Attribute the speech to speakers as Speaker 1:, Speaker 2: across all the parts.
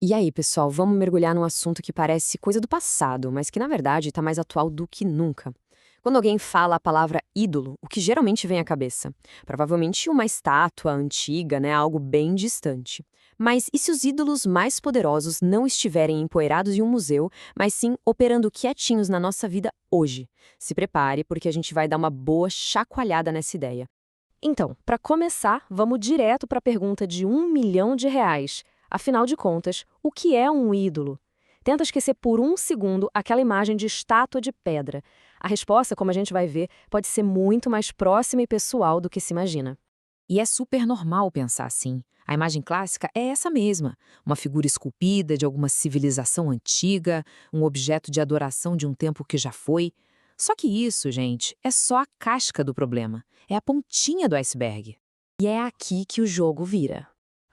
Speaker 1: E aí, pessoal, vamos mergulhar num assunto que parece coisa do passado, mas que na verdade está mais atual do que nunca. Quando alguém fala a palavra ídolo, o que geralmente vem à cabeça? Provavelmente uma estátua antiga, né, algo bem distante. Mas e se os ídolos mais poderosos não estiverem empoeirados em um museu, mas sim operando quietinhos na nossa vida hoje? Se prepare, porque a gente vai dar uma boa chacoalhada nessa ideia.
Speaker 2: Então, para começar, vamos direto para a pergunta de R$ 1 milhão. Afinal de contas, o que é um ídolo? Tenta esquecer por um segundo aquela imagem de estátua de pedra. A resposta, como a gente vai ver, pode ser muito mais próxima e pessoal do que se imagina.
Speaker 3: E é super normal pensar assim. A imagem clássica é essa mesma, uma figura esculpida de alguma civilização antiga, um objeto de adoração de um tempo que já foi. Só que isso, gente, é só a casca do problema, é a pontinha do iceberg.
Speaker 2: E é aqui que o jogo vira.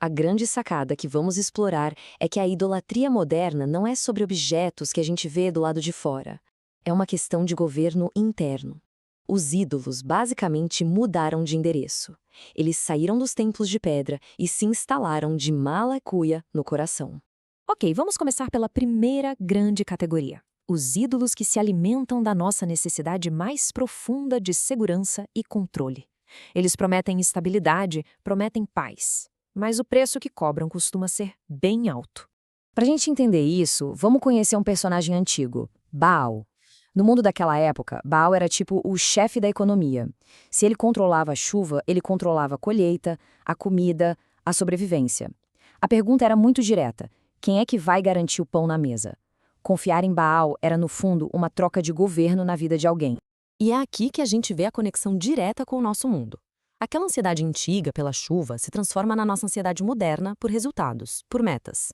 Speaker 2: A grande sacada que vamos explorar é que a idolatria moderna não é sobre objetos que a gente vê do lado de fora. É uma questão de governo interno. Os ídolos basicamente mudaram de endereço. Eles saíram dos templos de pedra e se instalaram de Malacuia no coração.
Speaker 3: Ok, vamos começar pela primeira grande categoria. Os ídolos que se alimentam da nossa necessidade mais profunda de segurança e controle. Eles prometem estabilidade, prometem paz. Mas o preço que cobram costuma ser bem alto.
Speaker 2: Para a gente entender isso, vamos conhecer um personagem antigo, Baal. No mundo daquela época, Baal era tipo o chefe da economia. Se ele controlava a chuva, ele controlava a colheita, a comida, a sobrevivência. A pergunta era muito direta: quem é que vai garantir o pão na mesa? Confiar em Baal era, no fundo, uma troca de governo na vida de alguém.
Speaker 1: E é aqui que a gente vê a conexão direta com o nosso mundo. Aquela ansiedade antiga pela chuva se transforma na nossa ansiedade moderna por resultados, por metas.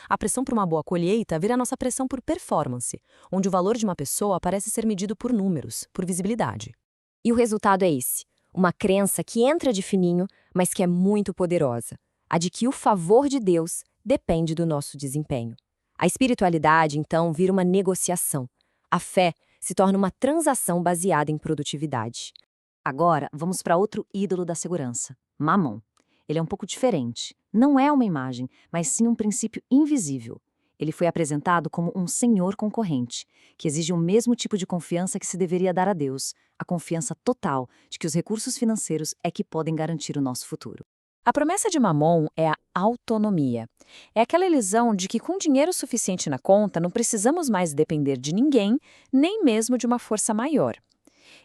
Speaker 1: A pressão por uma boa colheita vira a nossa pressão por performance, onde o valor de uma pessoa parece ser medido por números, por visibilidade.
Speaker 2: E o resultado é esse: uma crença que entra de fininho, mas que é muito poderosa. A de que o favor de Deus depende do nosso desempenho. A espiritualidade, então, vira uma negociação. A fé se torna uma transação baseada em produtividade.
Speaker 4: Agora, vamos para outro ídolo da segurança, Mammon. Ele é um pouco diferente. Não é uma imagem, mas sim um princípio invisível. Ele foi apresentado como um senhor concorrente, que exige o mesmo tipo de confiança que se deveria dar a Deus, a confiança total de que os recursos financeiros é que podem garantir o nosso futuro.
Speaker 2: A promessa de Mamon é a autonomia. É aquela ilusão de que com dinheiro suficiente na conta não precisamos mais depender de ninguém, nem mesmo de uma força maior.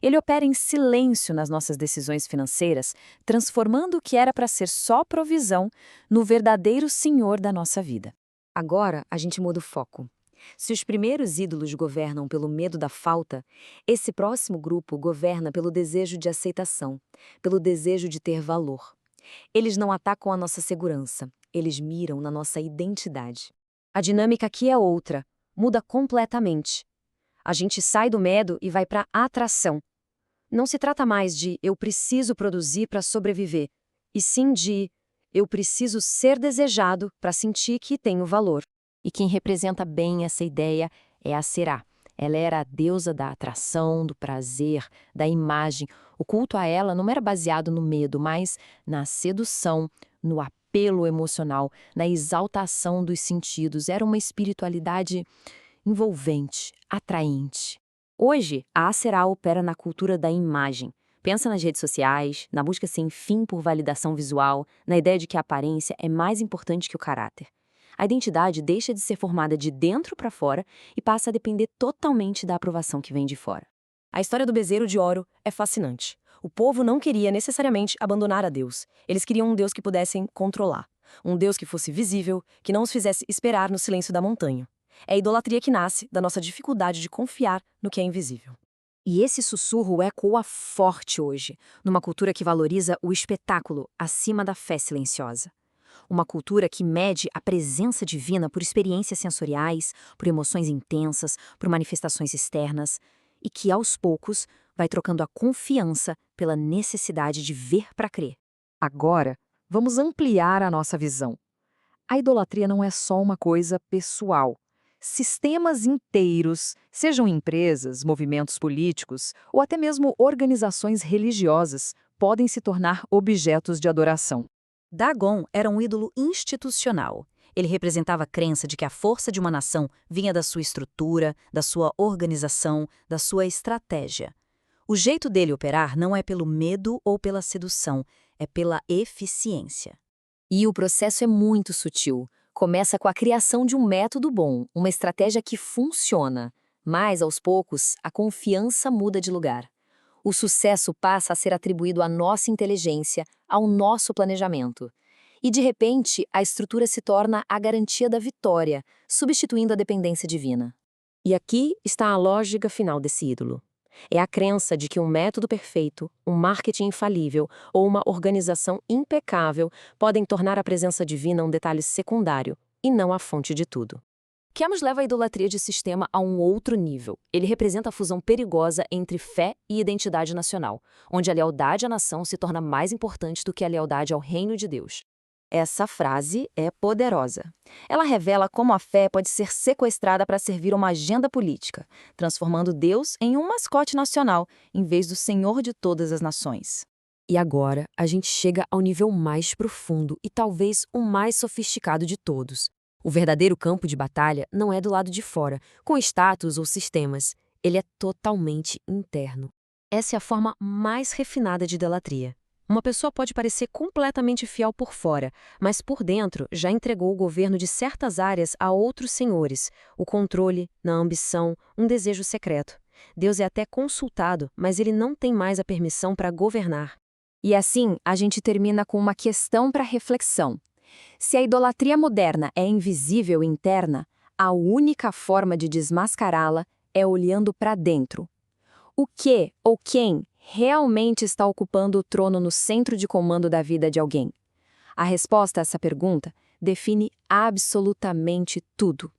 Speaker 2: Ele opera em silêncio nas nossas decisões financeiras, transformando o que era para ser só provisão no verdadeiro senhor da nossa vida. Agora, a gente muda o foco. Se os primeiros ídolos governam pelo medo da falta, esse próximo grupo governa pelo desejo de aceitação, pelo desejo de ter valor. Eles não atacam a nossa segurança, eles miram na nossa identidade. A dinâmica aqui é outra, muda completamente. A gente sai do medo e vai para a atração. Não se trata mais de eu preciso produzir para sobreviver, e sim de eu preciso ser desejado para sentir que tenho valor.
Speaker 4: E quem representa bem essa ideia é a Será. Ela era a deusa da atração, do prazer, da imagem. O culto a ela não era baseado no medo, mas na sedução, no apelo emocional, na exaltação dos sentidos. Era uma espiritualidade envolvente, atraente. Hoje, a Será opera na cultura da imagem. Pensa nas redes sociais, na busca sem fim por validação visual, na ideia de que a aparência é mais importante que o caráter. A identidade deixa de ser formada de dentro para fora e passa a depender totalmente da aprovação que vem de fora.
Speaker 1: A história do bezerro de ouro é fascinante. O povo não queria necessariamente abandonar a Deus. Eles queriam um Deus que pudessem controlar. Um Deus que fosse visível, que não os fizesse esperar no silêncio da montanha. É a idolatria que nasce da nossa dificuldade de confiar no que é invisível.
Speaker 2: E esse sussurro ecoa forte hoje, numa cultura que valoriza o espetáculo acima da fé silenciosa. Uma cultura que mede a presença divina por experiências sensoriais, por emoções intensas, por manifestações externas, e que, aos poucos, vai trocando a confiança pela necessidade de ver para crer.
Speaker 3: Agora, vamos ampliar a nossa visão. A idolatria não é só uma coisa pessoal. Sistemas inteiros, sejam empresas, movimentos políticos ou até mesmo organizações religiosas, podem se tornar objetos de adoração.
Speaker 4: Dagon era um ídolo institucional.
Speaker 2: Ele representava a crença de que a força de uma nação vinha da sua estrutura, da sua organização, da sua estratégia. O jeito dele operar não é pelo medo ou pela sedução, é pela eficiência.
Speaker 1: E o processo é muito sutil. Começa com a criação de um método bom, uma estratégia que funciona. Mas, aos poucos, a confiança muda de lugar. O sucesso passa a ser atribuído à nossa inteligência, ao nosso planejamento. E, de repente, a estrutura se torna a garantia da vitória, substituindo a dependência divina. E aqui está a lógica final desse ídolo. É a crença de que um método perfeito, um marketing infalível ou uma organização impecável podem tornar a presença divina um detalhe secundário, e não a fonte de tudo. Chamos leva a idolatria de sistema a um outro nível. Ele representa a fusão perigosa entre fé e identidade nacional, onde a lealdade à nação se torna mais importante do que a lealdade ao reino de Deus. Essa frase é poderosa. Ela revela como a fé pode ser sequestrada para servir uma agenda política, transformando Deus em um mascote nacional, em vez do Senhor de todas as nações. E agora, a gente chega ao nível mais profundo e talvez o mais sofisticado de todos. O verdadeiro campo de batalha não é do lado de fora, com status ou sistemas. Ele é totalmente interno. Essa é a forma mais refinada de idolatria. Uma pessoa pode parecer completamente fiel por fora, mas por dentro já entregou o governo de certas áreas a outros senhores, o controle, na ambição, um desejo secreto. Deus é até consultado, mas ele não tem mais a permissão para governar. E assim, a gente termina com uma questão para reflexão. Se a idolatria moderna é invisível e interna, a única forma de desmascará-la é olhando para dentro. O que ou quem realmente está ocupando o trono no centro de comando da vida de alguém? A resposta a essa pergunta define absolutamente tudo.